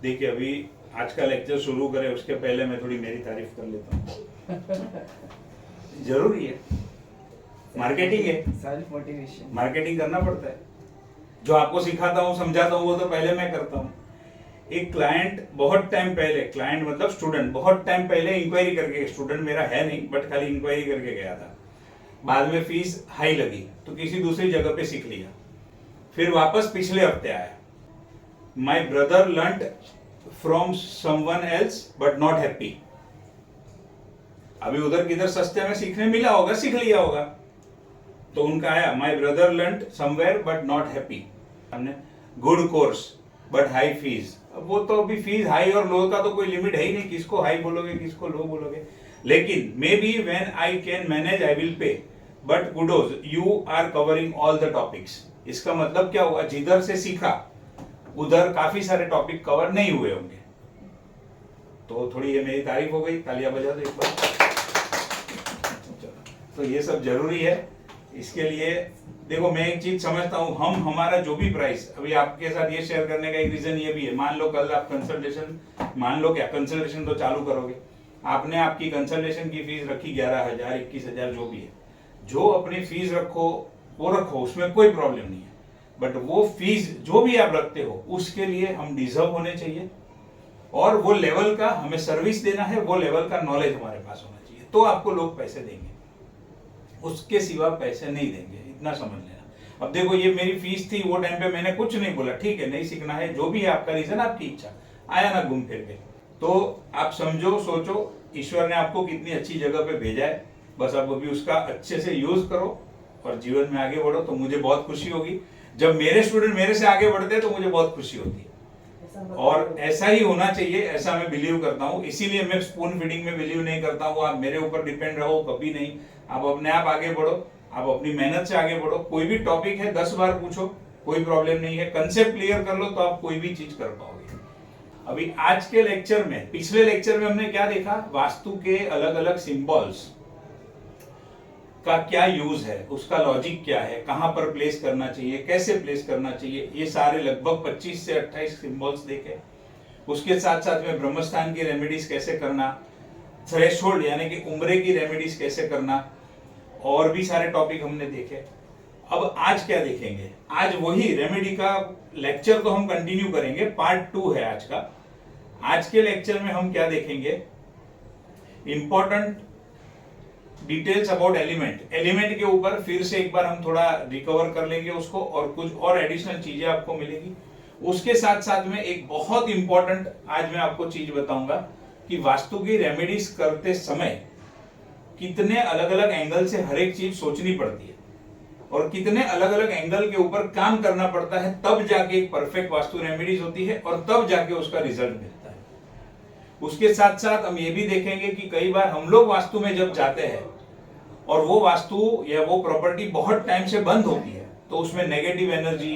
देखिए अभी आज का लेक्चर शुरू करें उसके पहले मैं थोड़ी मेरी तारीफ कर लेता हूँ। जरूरी है, मार्केटिंग है, सेल्फ मोटिवेशन, मार्केटिंग करना पड़ता है। जो आपको सिखाता हूँ समझाता हूँ वो तो पहले मैं करता हूँ। एक क्लाइंट बहुत टाइम पहले, क्लाइंट मतलब स्टूडेंट, बहुत टाइम पहले इंक्वायरी करके, स्टूडेंट मेरा है नहीं बट खाली इंक्वायरी करके गया था। बाद में फीस हाई लगी तो किसी दूसरी जगह पे सीख लिया, फिर वापस पिछले हफ्ते आया। My brother learned from someone else but not happy. अभी उधर किधर सस्ते में सीखने मिला होगा, सीख लिया होगा। तो उनका आया, my brother learned somewhere but not happy. हमने good course but high fees. अब वो तो अभी फीस हाई और लो का तो कोई लिमिट है ही नहीं, किसको हाई बोलोगे किसको लो बोलोगे। लेकिन may be when I can manage I will pay, but kudos you are covering all the topics. इसका मतलब क्या हुआ, जिधर से सीखा उधर काफी सारे टॉपिक कवर नहीं हुए होंगे। तो थोड़ी ये मेरी तारीफ हो गई, तालियां बजा दो एक बार। तो ये सब जरूरी है। इसके लिए देखो मैं एक चीज समझता हूँ, हम हमारा जो भी प्राइस, अभी आपके साथ ये शेयर करने का एक रीजन ये भी है, मान लो कल आप कंसल्टेशन, मान लो क्या कंसल्टेशन तो चालू करोगे, आपने आपकी कंसल्टेशन की फीस रखी 11,000 21,000 जो भी है, जो अपनी फीस रखो वो रखो, उसमें कोई प्रॉब्लम नहीं है। बट वो फीस जो भी आप रखते हो उसके लिए हम डिजर्व होने चाहिए, और वो लेवल का हमें सर्विस देना है, वो लेवल का नॉलेज हमारे पास होना चाहिए, तो आपको लोग पैसे देंगे, उसके सिवा पैसे नहीं देंगे, इतना समझ लेना। अब देखो ये मेरी फीस थी, वो टाइम पे मैंने कुछ नहीं बोला, ठीक है नहीं सीखना है, जो भी है आपका रीजन, आपकी इच्छा, आया ना घूम फिर के। तो आप समझो सोचो ईश्वर ने आपको कितनी अच्छी जगह पे भेजा है, बस आप अभी उसका अच्छे से यूज करो और जीवन में आगे बढ़ो। तो मुझे बहुत खुशी होगी जब मेरे स्टूडेंट मेरे से आगे बढ़ते हैं, तो मुझे बहुत खुशी होती है, और ऐसा ही होना चाहिए, ऐसा मैं बिलीव करता हूँ। इसीलिए मैं स्पून फीडिंग में बिलीव नहीं करता हूँ। आप मेरे ऊपर डिपेंड रहो कभी नहीं, आप अपने आप आगे बढ़ो, आप अपनी मेहनत से आगे बढ़ो। कोई भी टॉपिक है 10 बार पूछो, कोई प्रॉब्लम नहीं है, कंसेप्ट क्लियर कर लो तो आप कोई भी चीज कर पाओगे। अभी आज के लेक्चर में, पिछले लेक्चर में हमने क्या देखा, वास्तु के अलग अलग सिंबल्स का क्या यूज है, उसका लॉजिक क्या है, कहां पर प्लेस करना चाहिए, कैसे प्लेस करना चाहिए, ये सारे लगभग 25 से 28 सिंबल्स देखे। उसके साथ साथ में ब्रह्मस्थान की रेमेडीज कैसे करना, थ्रेशोल्ड यानी कि उम्रे की रेमेडीज कैसे करना, और भी सारे टॉपिक हमने देखे। अब आज क्या देखेंगे, आज वही रेमेडी का लेक्चर तो हम कंटिन्यू करेंगे, पार्ट 2 है आज का। आज के लेक्चर में हम क्या देखेंगे, important details about element. Element के ऊपर फिर से एक बार हम थोड़ा रिकवर कर लेंगे उसको, और कुछ और एडिशनल चीजें आपको मिलेगी। उसके साथ साथ में एक बहुत इंपॉर्टेंट आज मैं आपको चीज बताऊंगा कि वास्तु की रेमेडीज करते समय कितने अलग अलग एंगल से हर एक चीज सोचनी पड़ती है, और कितने अलग अलग एंगल के ऊपर काम करना पड़ता है, तब जाके एक परफेक्ट वास्तु रेमेडीज होती है, और तब जाके उसका रिजल्ट मिलता है। उसके साथ साथ हम ये भी देखेंगे कि कई बार हम लोग वास्तु में जब जाते हैं और वो वास्तु या वो प्रॉपर्टी बहुत टाइम से बंद होती है, तो उसमें नेगेटिव एनर्जी,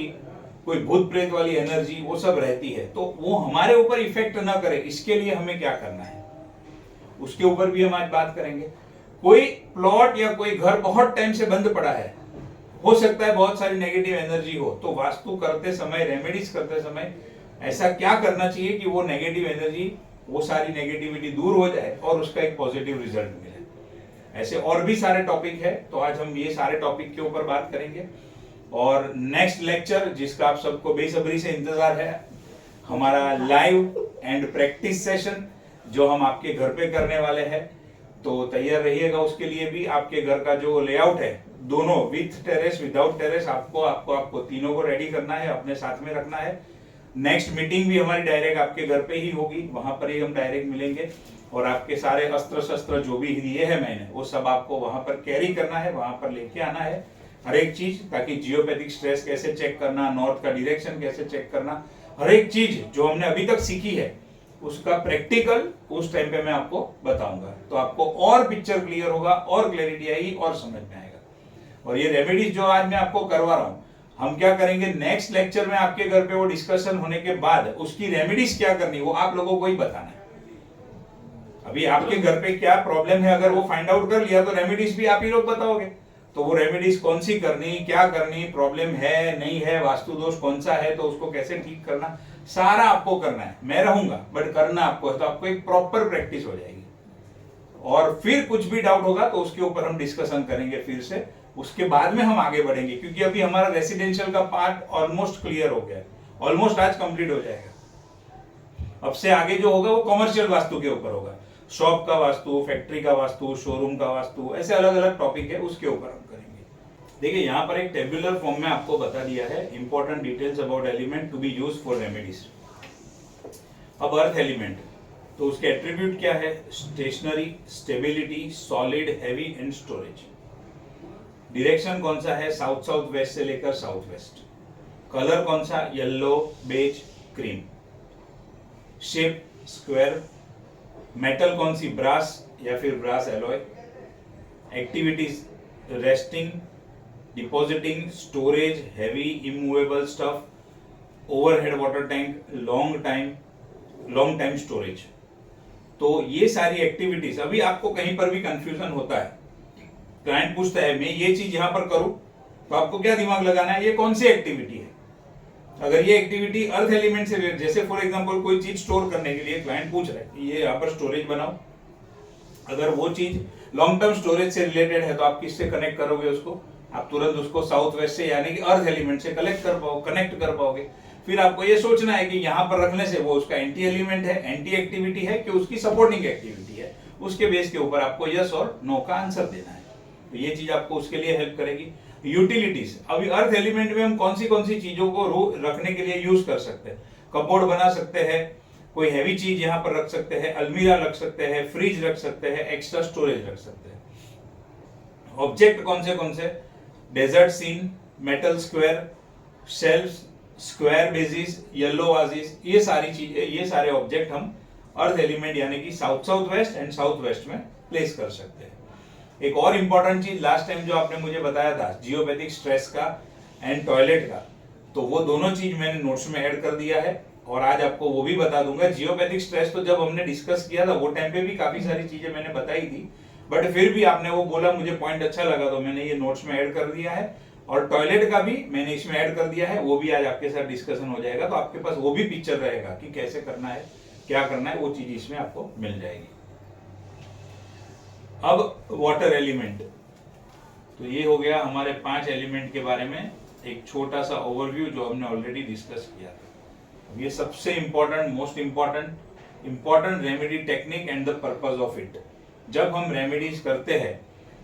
कोई भूत प्रेत वाली एनर्जी वो सब रहती है, तो वो हमारे ऊपर इफेक्ट ना करे, इसके लिए हमें क्या करना है उसके ऊपर भी हम आज बात करेंगे। कोई प्लॉट या कोई घर बहुत टाइम से बंद पड़ा है, हो सकता है बहुत सारी नेगेटिव एनर्जी हो, तो वास्तु करते समय, रेमेडीज करते समय ऐसा क्या करना चाहिए कि वो नेगेटिव एनर्जी, वो सारी नेगेटिविटी दूर हो जाए और उसका एक पॉजिटिव रिजल्ट मिले। ऐसे और भी सारे टॉपिक है, तो आज हम ये सारे टॉपिक के ऊपर बात करेंगे। और नेक्स्ट लेक्चर जिसका आप सबको बेसब्री से इंतजार है, हमारा लाइव एंड प्रैक्टिस सेशन जो हम आपके घर पे करने वाले हैं, तो तैयार रहिएगा। उसके लिए भी आपके घर का जो लेआउट है, दोनों विथ टेरेस विदाउट टेरेस, आपको तीनों को रेडी करना है, अपने साथ में रखना है। नेक्स्ट मीटिंग भी हमारी डायरेक्ट आपके घर पे ही होगी, वहां पर ही हम डायरेक्ट मिलेंगे, और आपके सारे अस्त्र शस्त्र जो भी लिए है मैंने, वो सब आपको वहां पर कैरी करना है, वहां पर लेके आना है हर एक चीज, ताकि जियोपैथिक स्ट्रेस कैसे चेक करना, नॉर्थ का डायरेक्शन कैसे चेक करना, हर एक चीज जो हमने अभी तक सीखी है उसका प्रैक्टिकल उस टाइम पे मैं आपको बताऊंगा, तो आपको और पिक्चर क्लियर होगा, और क्लैरिटी आएगी, और समझ में आएगा। और ये रेमेडीज जो आज मैं आपको करवा रहा हूं, हम क्या करेंगे नेक्स्ट लेक्चर में, आपके घर पे वो डिस्कशन होने के बाद उसकी रेमेडीज क्या करनी वो आप लोगों को ही बताना है। अभी आपके घर पे क्या प्रॉब्लम है, अगर वो फाइंड आउट कर लिया तो रेमेडीज भी आप ही लोग बताओगे, तो वो रेमेडीज कौन सी करनी, क्या करनी, प्रॉब्लम है नहीं है, वास्तु दोष कौन सा है तो उसको कैसे ठीक करना, सारा आपको करना है, मैं रहूंगा बट करना आपको है, तो आपको एक प्रॉपर प्रैक्टिस हो जाएगी। और फिर कुछ भी डाउट होगा तो उसके ऊपर हम डिस्कशन करेंगे फिर से, उसके बाद में हम आगे बढ़ेंगे, क्योंकि अभी हमारा रेसिडेंशियल का पार्ट ऑलमोस्ट क्लियर हो गया है, ऑलमोस्ट आज कंप्लीट हो जाएगा। अब से आगे जो होगा वो कॉमर्शियल वास्तु के ऊपर होगा, शॉप का वास्तु, फैक्ट्री का वास्तु, शोरूम का वास्तु, ऐसे अलग अलग टॉपिक है, उसके ऊपर हम करेंगे। देखिए यहाँ पर एक टेबुलर फॉर्म में आपको बता दिया है important details about element to be use for remedies. अब अर्थ एलिमेंट, तो उसके एट्रीब्यूट क्या है? Stationary, stability, solid, heavy and storage. Direction कौन सा है? साउथ साउथ वेस्ट से लेकर साउथ वेस्ट। कलर कौन सा? Yellow, beige, cream. Shape square. Metal कौन सी? ब्रास या फिर brass alloy. Activities resting, depositing, storage, heavy immovable stuff, overhead water tank, long time storage. तो ये सारी एक्टिविटीज, अभी आपको कहीं पर भी कंफ्यूजन होता है, क्लाइंट पूछता है मैं ये चीज यहां पर करूं, तो आपको क्या दिमाग लगाना है, ये कौन सी एक्टिविटी है। अगर ये एक्टिविटी अर्थ एलिमेंट से रिलेटेड, जैसे फॉर एग्जांपल कोई चीज स्टोर करने के लिए क्लाइंट पूछ रहा है कि ये यहाँ पर स्टोरेज बनाओ, अगर वो चीज लॉन्ग टर्म स्टोरेज से रिलेटेड है तो आप किससे कनेक्ट करोगे उसको? आप तुरंत उसको साउथ वेस्ट से यानी कि अर्थ एलिमेंट से कनेक्ट कर पाओगे। फिर आपको ये सोचना है कि यहाँ पर रखने से वो उसका एंटी एलिमेंट है, एंटी एक्टिविटी है कि उसकी सपोर्टिंग एक्टिविटी है, उसके बेस के ऊपर आपको यस और नो का आंसर देना है। तो ये चीज आपको उसके लिए हेल्प करेगी। यूटिलिटीज, अभी अर्थ एलिमेंट में हम कौन सी चीजों को रखने के लिए यूज कर सकते हैं? कपबोर्ड बना सकते हैं, कोई हैवी चीज यहाँ पर रख सकते हैं, अलमीरा रख सकते हैं, फ्रिज रख सकते हैं, एक्स्ट्रा स्टोरेज रख सकते हैं। ऑब्जेक्ट कौन से? Desert scene, metal square, shelves, square basis, yellow vases, ये सारी चीजें, ये सारे ऑब्जेक्ट हम अर्थ एलिमेंट यानी कि south west and south west में प्लेस कर सकते हैं। एक और इंपॉर्टेंट चीज लास्ट टाइम जो आपने मुझे बताया था जियोपैथिक स्ट्रेस का एंड टॉयलेट का, तो वो दोनों चीज मैंने नोट्स में ऐड कर दिया है और आज आपको वो भी बता दूंगा। जियोपैथिक स्ट्रेस तो जब हमने डिस्कस किया था वो टाइम पे भी काफी सारी चीजें मैंने बताई थी, बट फिर भी आपने वो बोला मुझे पॉइंट अच्छा लगा तो मैंने ये नोट्स में ऐड कर दिया है, और टॉयलेट का भी मैंने इसमें ऐड कर दिया है, वो भी आज आपके साथ डिस्कशन हो जाएगा, तो आपके पास वो भी पिक्चर रहेगा कि कैसे करना है, क्या करना है, वो चीज इसमें आपको मिल जाएगी। अब वाटर एलिमेंट, तो ये हो गया हमारे 5 एलिमेंट के बारे में एक छोटा सा ओवरव्यू जो हमने ऑलरेडी डिस्कस किया था। ये सबसे important, most important remedy technique and the purpose of it. जब हम रेमेडीज करते हैं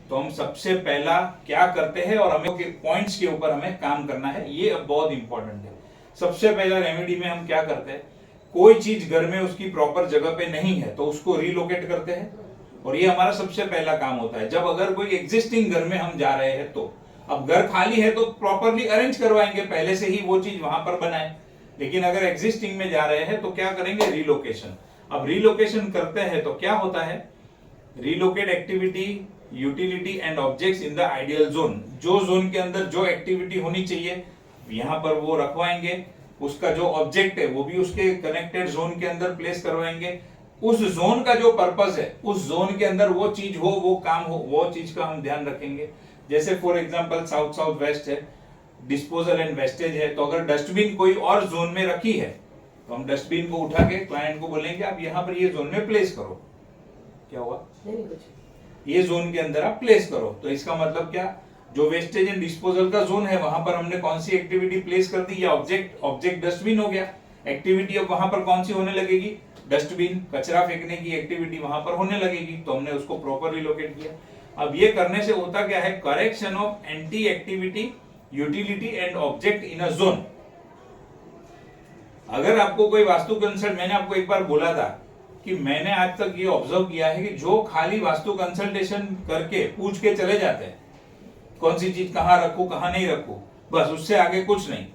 तो हम सबसे पहला क्या करते हैं और हमें पॉइंट्स के ऊपर हमें काम करना है, ये बहुत इंपॉर्टेंट है। सबसे पहला रेमेडी में हम क्या करते हैं, कोई चीज घर में उसकी प्रॉपर जगह पे नहीं है तो उसको रिलोकेट करते हैं, और ये हमारा सबसे पहला काम होता है। जब अगर कोई एग्जिस्टिंग घर में हम जा रहे हैं तो अब घर खाली है तो प्रॉपरली अरेंज करवाएंगे, पहले से ही वो चीज वहां पर बनाए, लेकिन अगर एग्जिस्टिंग में जा रहे हैं तो क्या करेंगे? रिलोकेशन। अब रिलोकेशन करते हैं तो क्या होता है? Relocate activity, utility and objects in the ideal zone. जो जोन के अंदर जो एक्टिविटी होनी चाहिए यहाँ पर वो रखवाएंगे, उसका जो ऑब्जेक्ट है वो भी उसके कनेक्टेड जोन के अंदर प्लेस करवाएंगे। उस जोन का जो पर्पस है, उस जोन के अंदर वो चीज हो, वो काम हो, वो चीज का हम ध्यान रखेंगे। जैसे फॉर एग्जांपल साउथ वेस्ट है, डिस्पोजल एंड वेस्टेज है, तो अगर डस्टबिन कोई और जोन में रखी है तो हम डस्टबिन को उठा के क्लाइंट को बोलेंगे आप यहाँ पर ये जोन में प्लेस करो। क्या हुआ? नहीं कुछ, ये जोन के अंदर आप प्लेस करो। तो इसका मतलब क्या, जो वेस्टेज एंड डिस्पोजल का जोन है वहां पर हमने कौन सी एक्टिविटी प्लेस कर दी, या ऑब्जेक्ट डस्टबिन हो गया। एक्टिविटी अब वहां पर कौन सी होने लगेगी? डस्टबिन, कचरा फेंकने की एक्टिविटी वहां पर होने लगेगी, तो हमने उसको प्रॉपर रिलोकेट किया। अब ये करने से होता क्या है? Correction of anti activity, utility and object in a zone. अगर आपको कोई वास्तु कंसल्ट, मैंने आपको एक बार बोला था कि मैंने आज तक ये ऑब्जर्व किया है कि जो खाली वास्तु कंसल्टेशन करके पूछ के चले जाते हैं कौन सी चीज कहाँ रखूं कहाँ नहीं रखूं, बस उससे आगे कुछ नहीं,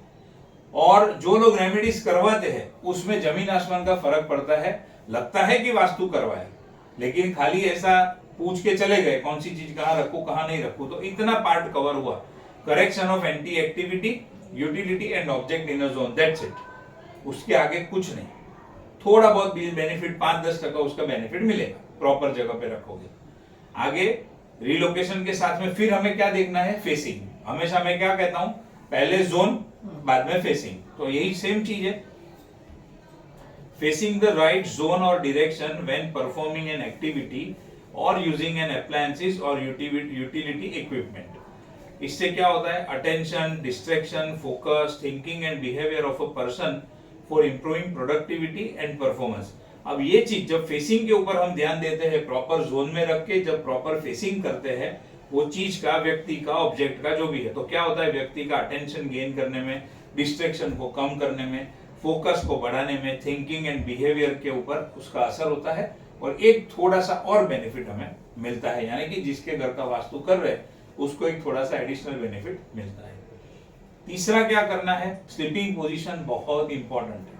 और जो लोग रेमेडीज करवाते हैं उसमें जमीन आसमान का फर्क पड़ता है। लगता है कि वास्तु करवाए, लेकिन खाली ऐसा पूछ के चले गए कौन सी चीज कहाँ रखूं कहाँ नहीं रखूं, तो इतना पार्ट कवर हुआ। Correction of anti activity, utility and object in a zone, that's it. उसके आगे कुछ नहीं। थोड़ा बहुत बेनिफिट 5-10% उसका बेनिफिट मिलेगा प्रॉपर जगह पे रखोगे। आगे रिलोकेशन के साथ में फिर हमें क्या देखना है? फेसिंग। हमेशा मैं क्या कहता हूं, पहले जोन बाद में फेसिंग, तो यही सेम चीज है। facing the right zone or direction when performing an activity or using an appliances or utility equipment. इससे क्या होता है, attention, distraction, focus, thinking and behaviour of a person for improving productivity and performance. अब ये चीज जब facing के ऊपर हम ध्यान देते हैं, प्रॉपर जोन में रख के जब प्रॉपर फेसिंग करते हैं वो चीज का, व्यक्ति का, ऑब्जेक्ट का जो भी है, तो क्या होता है, व्यक्ति का अटेंशन गेन करने में, डिस्ट्रैक्शन को कम करने में, फोकस को बढ़ाने में, थिंकिंग एंड बिहेवियर के ऊपर उसका असर होता है। और एक थोड़ा सा और बेनिफिट हमें मिलता है, यानी कि जिसके घर का वास्तु कर रहे हैं उसको एक थोड़ा सा एडिशनल बेनिफिट मिलता है। तीसरा क्या करना है, स्लीपिंग पोजीशन बहुत इंपॉर्टेंट है।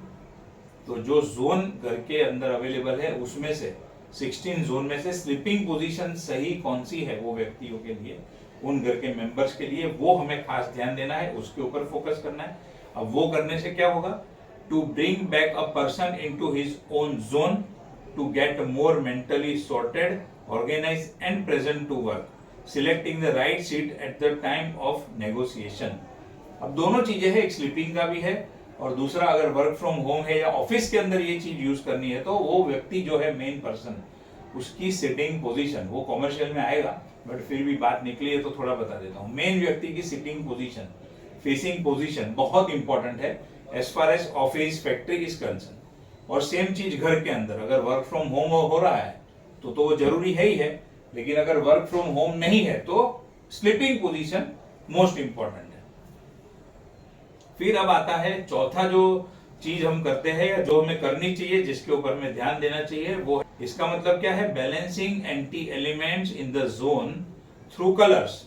तो जो जोन घर के अंदर अवेलेबल है उसमें से 16 जोन में से स्लीपिंग पोजीशन सही कौन सी है वो व्यक्तियों के लिए, उन घर के मेंबर्स के लिए, वो हमें खास ध्यान देना है, उसके ऊपर फोकस करना है। अब वो करने से क्या होगा, to bring back a person into his own zone to get more mentally sorted, organised and present to work, selecting the right seat at the time of negotiation. अब दोनों चीजें हैं, एक स्लीपिंग का भी है और दूसरा अगर वर्क फ्रॉम होम है या ऑफिस के अंदर ये चीज यूज करनी है तो वो व्यक्ति जो है मेन पर्सन, उसकी सिटिंग पोजीशन, वो कॉमर्शियल में आएगा बट फिर भी बात निकली है तो थोड़ा बता देता हूँ। मेन व्यक्ति की सिटिंग पोजीशन, फेसिंग पोजीशन बहुत इंपॉर्टेंट है as far as office, factory is concern. और सेम चीज घर के अंदर अगर वर्क फ्रॉम होम हो रहा है तो वो जरूरी है ही है, लेकिन अगर वर्क फ्रॉम होम नहीं है तो स्लीपिंग पोजीशन मोस्ट इंपॉर्टेंट है। फिर अब आता है चौथा जो चीज हम करते हैं या जो हमें करनी चाहिए, जिसके ऊपर हमें ध्यान देना चाहिए, वो इसका मतलब क्या है, balancing anti elements in the zone through colours.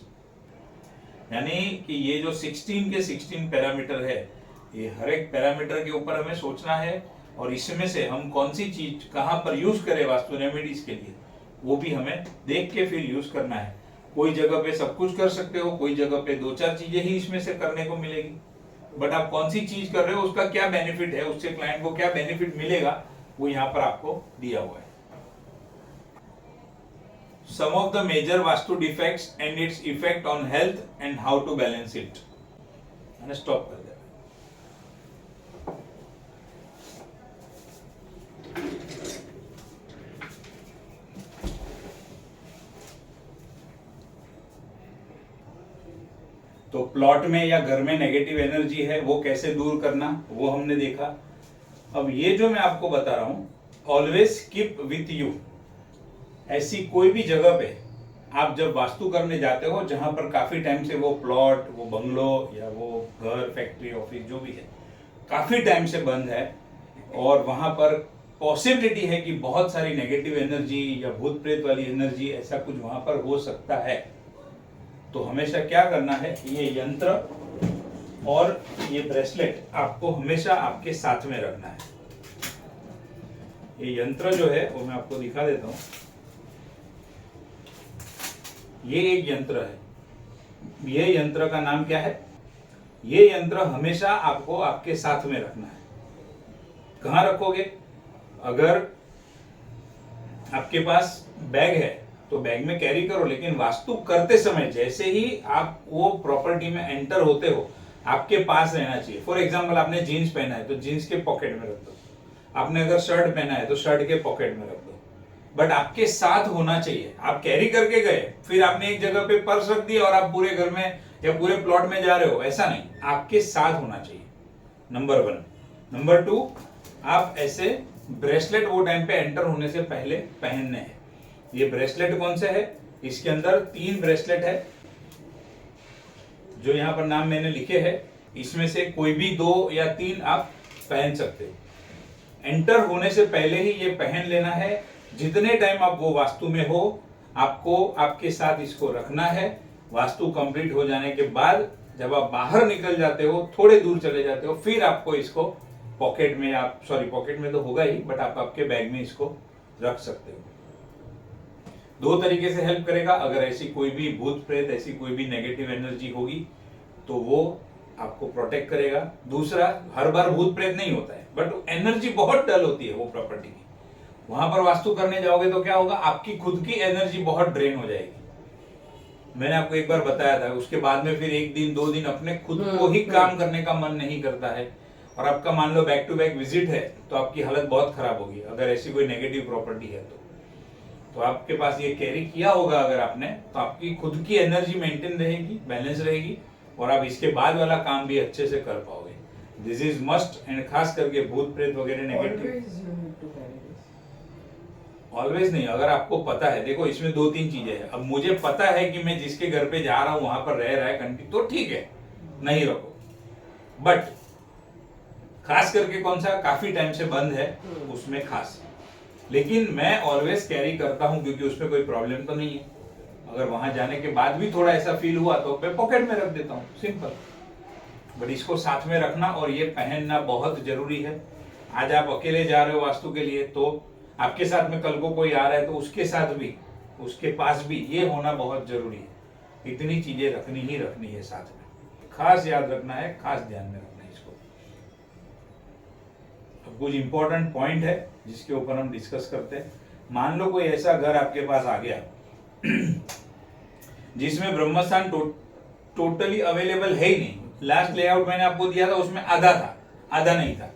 यानी कि ये जो 16 के 16 पैरामीटर है, ये हर एक पैरामीटर के ऊपर हमें सोचना है और इसमें से हम कौन सी चीज कहां पर यूज करें वास्तु रेमेडीज के लिए, वो भी हमें देख के फिर यूज करना है। कोई जगह पे सब कुछ कर सकते हो, कोई जगह पे 2-4 चीजें ही इसमें से करने को मिलेगी, बट आप कौन सी चीज कर रहे हो, उसका क्या बेनिफिट है, उससे क्लाइंट को क्या बेनिफिट मिलेगा, वो यहाँ पर आपको दिया हुआ है। Some of the major vastu defects and its effect on health and how to balance it. मैंने स्टॉप कर दिया। तो प्लॉट में या घर में नेगेटिव एनर्जी है वो कैसे दूर करना, वो हमने देखा। अब ये जो मैं आपको बता रहा हूं, ऑलवेज कीप विथ यू। ऐसी कोई भी जगह पे आप जब वास्तु करने जाते हो जहां पर काफी टाइम से वो प्लॉट, वो बंगलो या वो घर, फैक्ट्री, ऑफिस जो भी है काफी टाइम से बंद है और वहां पर पॉसिबिलिटी है कि बहुत सारी नेगेटिव एनर्जी या भूत प्रेत वाली एनर्जी, ऐसा कुछ वहां पर हो सकता है, तो हमेशा क्या करना है, ये यंत्र और ये ब्रेसलेट आपको हमेशा आपके साथ में रखना है। ये यंत्र जो है वो मैं आपको दिखा देता हूं। ये एक यंत्र है। ये यंत्र का नाम क्या है, ये यंत्र हमेशा आपको आपके साथ में रखना है। कहां रखोगे, अगर आपके पास बैग है तो बैग में कैरी करो, लेकिन वास्तु करते समय जैसे ही आप वो प्रॉपर्टी में एंटर होते हो आपके पास रहना चाहिए। फॉर एग्जांपल आपने जीन्स पहना है तो जीन्स के पॉकेट में रख दो, आपने अगर शर्ट पहना है तो शर्ट के पॉकेट में रख दो, बट आपके साथ होना चाहिए। आप कैरी करके गए, फिर आपने एक जगह पे पर्स रख दिया और आप पूरे घर में या पूरे प्लॉट में जा रहे हो, ऐसा नहीं, आपके साथ होना चाहिए, नंबर 1। नंबर 2, आप ऐसे ब्रेसलेट वो टाइम पे एंटर होने से पहले पहनने हैं। ये ब्रेसलेट कौन से है, इसके अंदर 3 ब्रेसलेट है जो यहाँ पर नाम मैंने लिखे हैं, इसमें से कोई भी 2 या 3 आप पहन सकते हो। एंटर होने से पहले ही ये पहन लेना है। जितने टाइम आप वो वास्तु में हो आपको आपके साथ इसको रखना है। वास्तु कंप्लीट हो जाने के बाद जब आप बाहर निकल जाते हो, थोड़े दूर चले जाते हो, फिर आपको इसको पॉकेट में, आप सॉरी पॉकेट में तो होगा ही, बट आप आपके बैग में इसको रख सकते हो। 2 तरीके से हेल्प करेगा। अगर ऐसी कोई भी भूत प्रेत, ऐसी कोई भी नेगेटिव एनर्जी होगी तो वो आपको प्रोटेक्ट करेगा। दूसरा, हर बार भूत प्रेत नहीं होता है, बट एनर्जी बहुत डल होती है वो प्रॉपर्टी की, वहां पर वास्तु करने जाओगे तो क्या होगा, आपकी खुद की एनर्जी बहुत ड्रेन हो जाएगी। मैंने आपको एक बार बताया था, उसके बाद में फिर 1 दिन 2 दिन अपने खुद को ही काम करने का मन नहीं करता है, और आपका मान लो बैक टू बैक विजिट है तो आपकी हालत बहुत खराब होगी अगर ऐसी कोई नेगेटिव प्रॉपर्टी है तो आपके पास ये कैरी किया होगा अगर आपने, तो आपकी खुद की एनर्जी मेंटेन रहेगी, बैलेंस रहेगी और आप इसके बाद वाला काम भी अच्छे से कर पाओगे। दिस इज मस्ट एंड खास करके भूत प्रेत वगैरह नेगेटिव ऑलवेज नहीं, अगर आपको पता है, देखो इसमें दो तीन चीजें हैं। अब मुझे पता है कि मैं जिसके घर पे जा रहा हूं वहां पर रह रहा है कंटिन्यू, तो ठीक है नहीं रखो, बट खास करके कौन सा काफी टाइम से बंद है उसमें खास, लेकिन मैं ऑलवेज कैरी करता हूं क्योंकि उसमें कोई प्रॉब्लम तो नहीं है। अगर वहां जाने के बाद भी थोड़ा ऐसा फील हुआ तो मैं पॉकेट में रख देता हूं, सिंपल। बट इसको साथ में रखना और ये पहनना बहुत जरूरी है। आज आप अकेले जा रहे हो वास्तु के लिए, तो आपके साथ में कल को कोई आ रहा है तो उसके साथ भी, उसके पास भी ये होना बहुत जरूरी है। इतनी चीजें रखनी ही रखनी है साथ में, खास याद रखना है, खास ध्यान में रखना है इसको। अब कुछ इंपॉर्टेंट पॉइंट है जिसके ऊपर हम डिस्कस करते हैं। मान लो कोई ऐसा घर आपके पास आ गया जिसमें ब्रह्मस्थान टोटली अवेलेबल है ही नहीं। लास्ट लेआउट मैंने आपको दिया था उसमें आधा था, आधा नहीं था,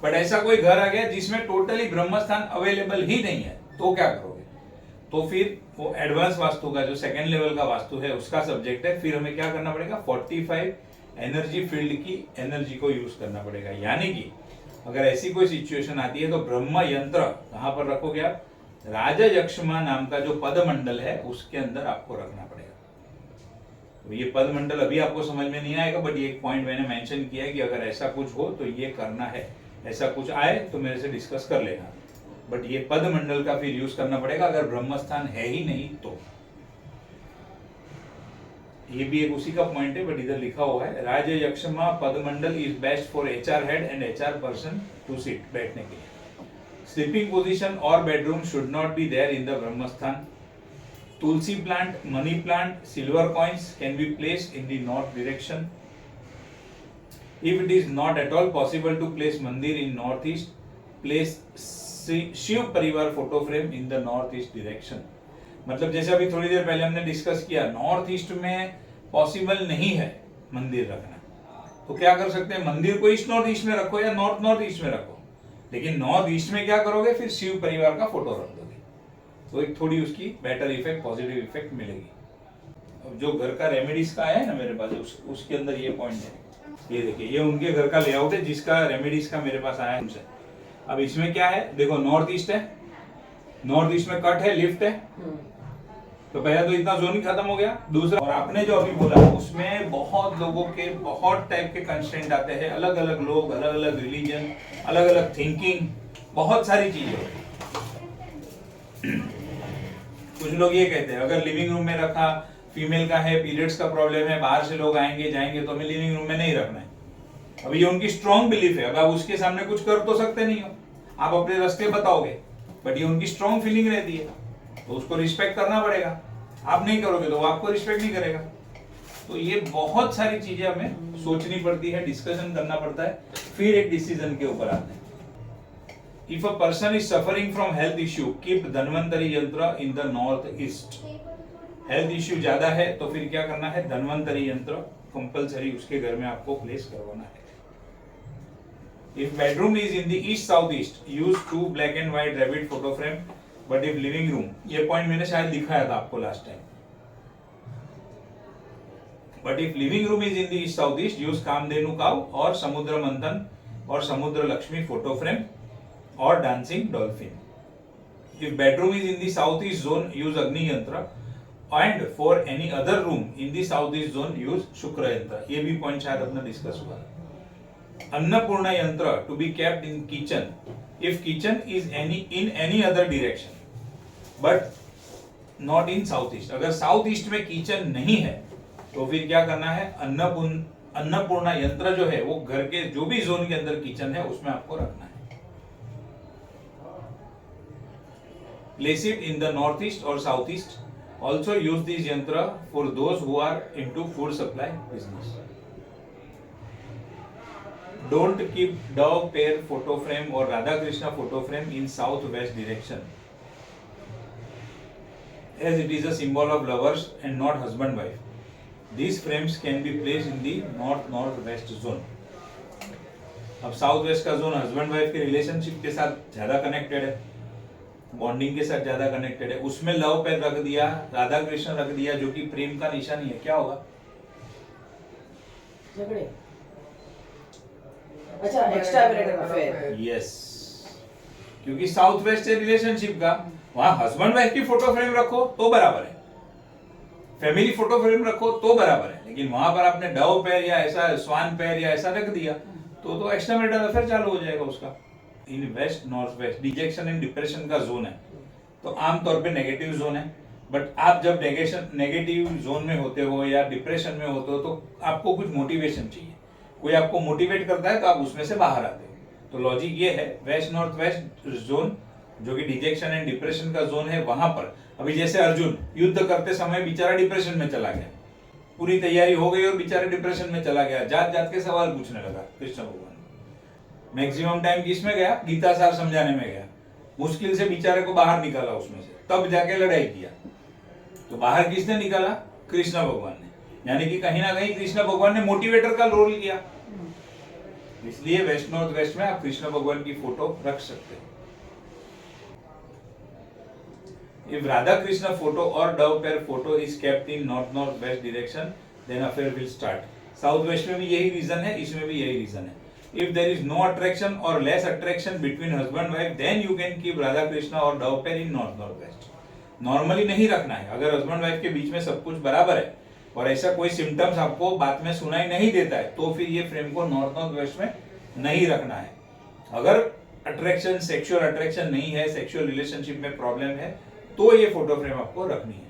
बट ऐसा कोई घर आ गया जिसमें टोटली ब्रह्मस्थान अवेलेबल ही नहीं है, तो क्या करोगे? तो फिर वो एडवांस वास्तु का जो सेकंड लेवल का वास्तु है उसका सब्जेक्ट है। फिर हमें क्या करना पड़ेगा, 45 एनर्जी फील्ड की एनर्जी को यूज करना पड़ेगा। यानी कि अगर ऐसी कोई सिचुएशन आती है तो ब्रह्म यंत्र कहां पर रखोगे आप? राजयक्षमा नाम का जो पद मंडल है उसके अंदर आपको रखना पड़ेगा। तो ये पद मंडल अभी आपको समझ में नहीं आएगा, बट ये एक पॉइंट मैंने मेंशन किया है कि अगर ऐसा कुछ हो तो ये करना है। ऐसा कुछ आए तो मेरे से डिस्कस कर लेना, बट ये पद मंडल का फिर यूज करना पड़ेगा अगर ब्रह्मस्थान है ही नहीं तो। ये भी एक उसी का पॉइंट है, बट इधर लिखा हुआ है Rajyakshma pad mandal is best for HR head and HR person to sit, बैठने के लिए। स्लीपिंग पोजीशन और bedroom should not be there in the Brahmasthan. Tulsi plant, money plant, silver coins can be placed in the north direction. If it is not at all possible to place मंदिर in northeast, place Shiv परिवार photo frame in the northeast direction। मतलब जैसे अभी थोड़ी देर पहले हमने discuss किया, north east में पॉसिबल नहीं है मंदिर रखना, तो क्या कर सकते हैं, मंदिर को ईस्ट नॉर्थ ईस्ट में रखो या नॉर्थ ईस्ट में रखो, लेकिन नॉर्थ ईस्ट में क्या करोगे, फिर शिव परिवार का फोटो रख दोगे, तो एक थोड़ी उसकी बेटर इफेक्ट, पॉजिटिव इफेक्ट मिलेगी। अब जो घर का रेमेडीज का है ना मेरे पास, उसके अंदर ये पॉइंट है। ये देखिए, ये उनके घर का लेआउट है जिसका रेमेडीज का मेरे पास आया है उनसे। अब इसमें क्या है, देखो नॉर्थ ईस्ट है, नॉर्थ ईस्ट में कट है, लिफ्ट है, तो पहला तो इतना जोन ही खत्म हो गया। दूसरा, और आपने जो अभी बोला उसमें बहुत लोगों के बहुत टाइप के कंस्ट्रेंट आते हैं, अलग अलग लोग, अलग अलग रिलीजन, अलग अलग थिंकिंग, बहुत सारी चीजें। कुछ लोग ये कहते हैं अगर लिविंग रूम में रखा, फीमेल का है, पीरियड्स का प्रॉब्लम है, बाहर से लोग आएंगे जाएंगे तो हमें लिविंग रूम में नहीं रखना है। अब ये उनकी स्ट्रॉन्ग बिलीफ है, अब आप उसके सामने कुछ कर तो सकते नहीं हो, आप अपने रास्ते बताओगे, बट ये उनकी स्ट्रॉन्ग फीलिंग रहती है, तो उसको रिस्पेक्ट करना पड़ेगा। आप नहीं करोगे तो वो आपको रिस्पेक्ट नहीं करेगा। तो ये बहुत सारी चीजें हमें सोचनी पड़ती है, डिस्कशन करना पड़ता है, फिर एक डिसीजन के ऊपर आते हैं। If a person is suffering from health issue, keep Dhanvantari yantra in the north east. Health issue ज्यादा है तो फिर क्या करना है, धन्वंतरी यंत्र कंपलसरी उसके घर में आपको प्लेस करवाना है। If bedroom is in the east south east, use 2 black and white rabbit photo frame. But if living room, ये पॉइंट मैंने शायद दिखाया था आपको last time, but if living room is in the east south east, use Kamdhenu cow और समुद्र मंथन और Samudra Lakshmi photo frame और dancing dolphin. If bedroom is in the south east zone, use Agni yantra, and for any other room in the southeast zone use शुक्र यंत्र। ये भी point शायद अपना discuss हुआ। अन्नपूर्णा यंत्र to be kept in kitchen if kitchen is in any other direction but not in southeast। अगर south east में किचन नहीं है तो फिर क्या करना है, अन्नपूर्णा यंत्र जो है वो घर के जो भी जोन के अंदर किचन है उसमें आपको रखना है। Place it in the northeast or southeast। Also use these yantra for those who are into food supply business। Don't keep dove pair photo frame or Radha Krishna photo frame in southwest direction, as it is a symbol of lovers and not husband wife। These frames can be placed in the northwest zone। अब south west का zone husband wife के relationship के साथ ज्यादा connected है, bonding के साथ ज्यादा कनेक्टेड है, उसमें लव पेयर रख दिया, राधा कृष्ण रख दिया, जो कि प्रेम का निशानी है, क्या होगा? झगड़े। अच्छा, एक्स्ट्रा मैरिटल अफेयर। यस, क्योंकि साउथ वेस्ट है रिलेशनशिप का, वहां हस्बैंड वाइफ की फोटो फ्रेम रखो तो बराबर है, फैमिली फोटो फ्रेम रखो तो बराबर है, लेकिन वहां पर आपने डव पेयर या ऐसा स्वान पेयर या ऐसा रख दिया तो एक्स्ट्रा मैरिटल अफेयर चालू हो जाएगा उसका। In west north west dejection and depression का जोन है, तो आमतौर पे नेगेटिव जोन है, बट आप जब नेगेटिव जोन में होते हो या डिप्रेशन में होते हो तो आपको कुछ मोटिवेशन चाहिए, कोई आपको मोटिवेट करता है तो आप उसमें से बाहर आते हो। तो लॉजिक ये है, वेस्ट नॉर्थ वेस्ट जोन जो कि डिजेक्शन एंड डिप्रेशन का जोन है, वहां पर अभी जैसे अर्जुन युद्ध करते समय बेचारा डिप्रेशन में चला गया, पूरी तैयारी हो गई और बेचारे डिप्रेशन में चला गया, जात जात के सवाल पूछने लगा कृष्ण भगवान। मैक्सिमम टाइम किसमें गया? गीता सार समझाने में गया, मुश्किल से बेचारे को बाहर निकाला उसमें से, तब जाके लड़ाई किया। तो बाहर किसने निकाला? कृष्ण भगवान ने, यानी कि कहीं ना कहीं कृष्ण भगवान ने मोटिवेटर का रोल किया। इसलिए वेस्ट नॉर्थ वेस्ट में आप कृष्ण भगवान की फोटो रख सकते हो। If Radha Krishna photo or dove pair photo is kept in north northwest direction, then affair will start. South west में भी यही रीजन है, इसमें भी यही रीजन है। If there is no attraction or less attraction between husband wife, then you can keep Radha Krishna or dove pair in north northwest. Normally नहीं रखना है, अगर हस्बैंड वाइफ के बीच में सब कुछ बराबर है और ऐसा कोई सिम्टम्स आपको बात में सुनाई नहीं देता है, तो फिर ये फ्रेम को नॉर्थ नॉर्थ वेस्ट में नहीं रखना है। अगर अट्रैक्शन, सेक्सुअल अट्रैक्शन नहीं है, सेक्सुअल रिलेशनशिप में प्रॉब्लम है, तो ये फोटो फ्रेम आपको रखनी है।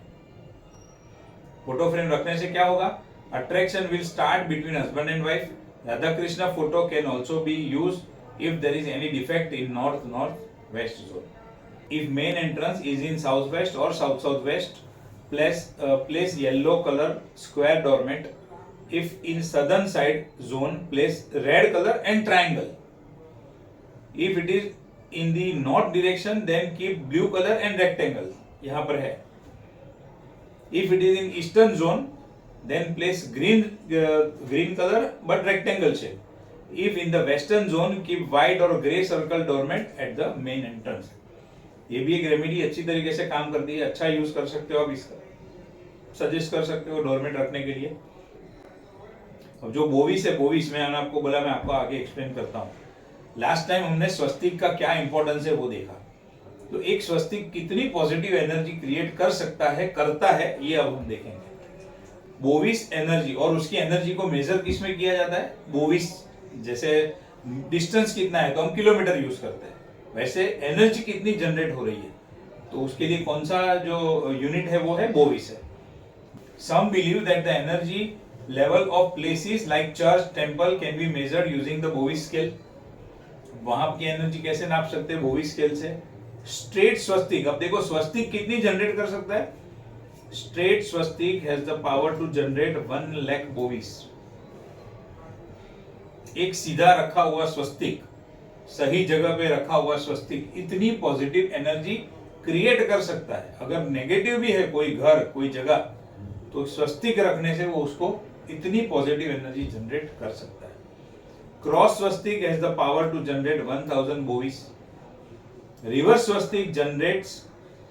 फोटो फ्रेम रखने से क्या होगा? Attraction will start between husband and wife. Radha Krishna photo can also be use if there is any defect in north north west zone. If main entrance is in south west और south south west, place yellow color square doormat. If in southern side zone, place red color and triangle. If it is in the north direction, then keep blue color and rectangle. यहाँ पर है। If it is in eastern zone, then place green color but rectangle shape. If in the western zone, keep white or grey circle doormat at the main entrance. ये भी एक remedy अच्छी तरीके से काम करती है, अच्छा यूज कर सकते हो आप इसका, सजेस्ट कर सकते हो डोरमेट रखने के लिए। अब जो बोविस है, बोविस में मैंने आपको बोला, मैं आपको आगे एक्सप्लेन करता हूँ। लास्ट टाइम हमने स्वस्तिक का क्या इंपॉर्टेंस है वो देखा, तो एक स्वस्तिक कितनी पॉजिटिव एनर्जी क्रिएट कर सकता है, करता है, ये अब हम देखेंगे। बोविस एनर्जी, और उसकी एनर्जी को मेजर किस में किया जाता है? बोविस, जैसे डिस्टेंस कितना है तो हम किलोमीटर यूज करते हैं, वैसे एनर्जी कितनी जनरेट हो रही है, तो उसके लिए कौन सा जो यूनिट है वो है बोविस है। Some believe that the energy level of places like church, temple can be measured using the Bovis scale. वहां की एनर्जी कैसे नाप सकते हैं? बोविस स्केल से। स्ट्रेट स्वस्तिक, अब देखो स्वस्तिक कितनी जनरेट कर सकता है? स्ट्रेट स्वस्तिक has the power to generate 1 lakh Bovis. एक सीधा रखा हुआ स्वस्तिक, सही जगह पे रखा हुआ स्वस्तिक इतनी पॉजिटिव एनर्जी क्रिएट कर सकता है। अगर नेगेटिव भी है कोई घर, कोई जगह, तो स्वस्तिक रखने से वो उसको इतनी पॉजिटिव एनर्जी जनरेट कर सकता है। क्रॉस स्वस्तिक has the power to generate 1000 Bovis. Reverse स्वस्तिक जनरेट्स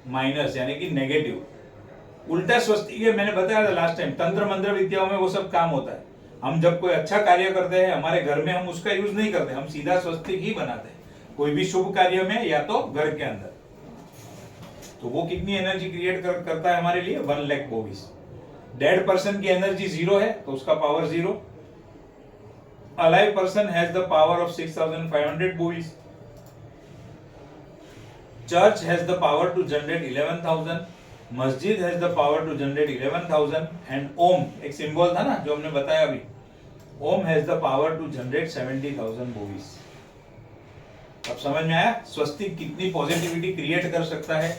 माइनस, यानी कि नेगेटिव। उल्टा स्वस्तिक है, मैंने बताया था लास्ट टाइम, तंत्र मंत्र विद्याओं में वो सब काम होता है। हम जब कोई अच्छा कार्य करते हैं हमारे घर में, हम उसका यूज नहीं करते, हम सीधा स्वस्तिक ही बनाते हैं कोई भी शुभ कार्य में या तो घर के अंदर। तो वो कितनी एनर्जी क्रिएट करता है हमारे लिए? 1 लाख बोविस। डेड पर्सन की एनर्जी 0 है तो उसका power 0। Alive person has the power of 6500 Bovis. Church has the power to generate 11000। मस्जिद has the power to generate 11000 and Om, एक सिंबल था ना जो हमने बताया अभी, Om has the power to generate 70000 Bovis. अब समझ में आया स्वस्तिक कितनी पॉजिटिविटी क्रिएट कर सकता है,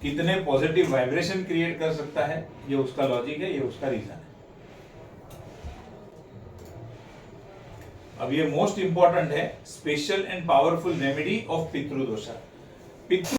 कितने पॉजिटिव वाइब्रेशन क्रिएट कर सकता है। ये उसका लॉजिक है, ये उसका रीजन है। अब ये मोस्ट इंपॉर्टेंट है, special and powerful remedy of pitradosha. पितृ